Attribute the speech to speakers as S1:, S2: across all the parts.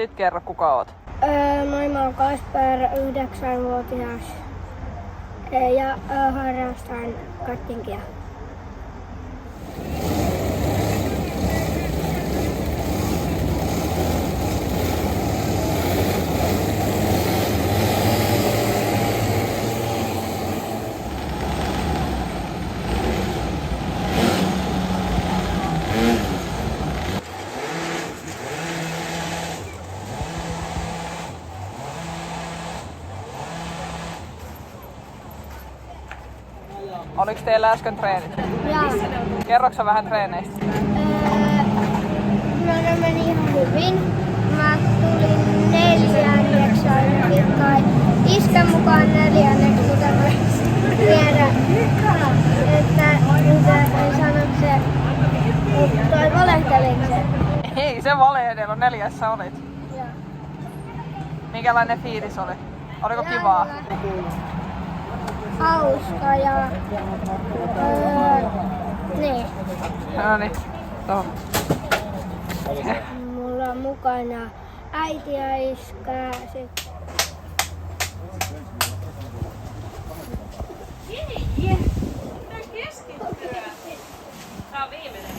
S1: Sit kerro, kuka oot.
S2: Moi, mä oon Kasper, 9-vuotias ja harrastan kartingia.
S1: Oliks teillä äsken treenit?
S2: Ja
S1: Kerroksä vähän treeneistä?
S2: ne meni ihan hyvin. Mä tulin 4. ainakin kai. Iskän mukaan 4. mitä mä tiedän. Että en sanonut se, toi valehteliko se?
S1: Ei, se valehdellut, 4. olit.
S2: Joo.
S1: Minkälainen fiilis oli? Oliko kivaa?
S2: Hauska ja niin.
S1: Noniin, tohon.
S2: Mulla on mukana äiti ja iskä.
S3: Tää on viimeinen.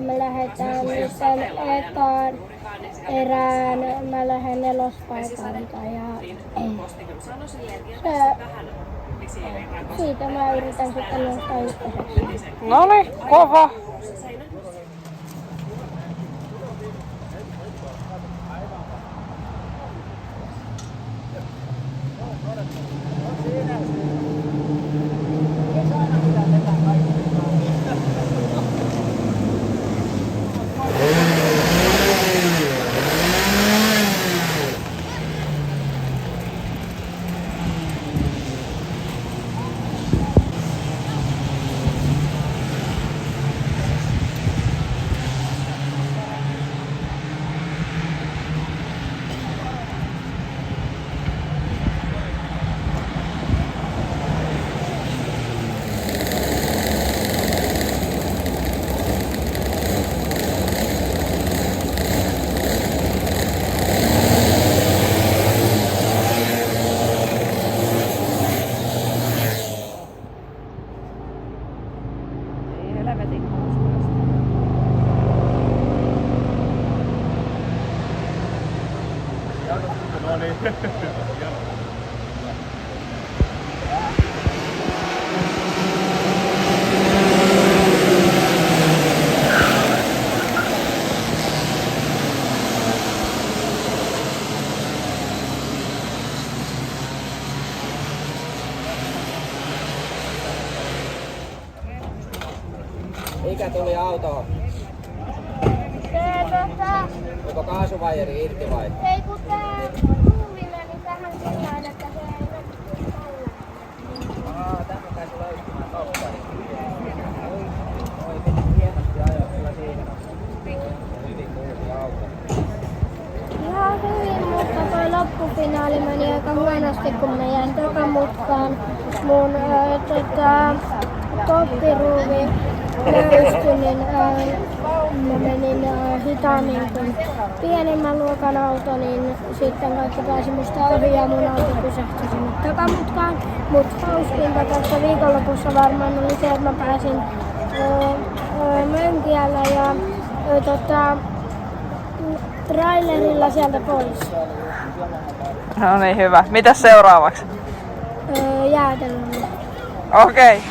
S2: Me lähdetään nyt ekaan erään. Mä lähden nelospaikalta ja siitä mä yritän sitten nostaa ykköseksi.
S1: Noniin, kova!
S4: Mikä tuli autoon? Onko kaasuvajeri irti vai?
S2: Ei kun tää ruuvi meni tähän sillä että se ei mene tällä.
S4: Tämä taisi löytymään toppari. Oi, hienosti ajoin kyllä siinä. Hyvin kuusi auto.
S2: Ihan hyvin, mutta toi loppufinaali meni aika huonosti, kun mä jäin takamutkaan. Mun toppiruuvi löystyi, niin mä menin hitaammin kuin pienemmän luokan auto, niin sitten kaikki pääsi musta ohi ja mun auto pysähtyi sinne takamutkaan. Mut hauskinta tässä viikonlopussa varmaan oli se, että mä pääsin Mönkiällä ja trailerilla sieltä pois.
S1: No niin, hyvä. Mitäs seuraavaksi?
S2: Jäätelöllä.
S1: Okei.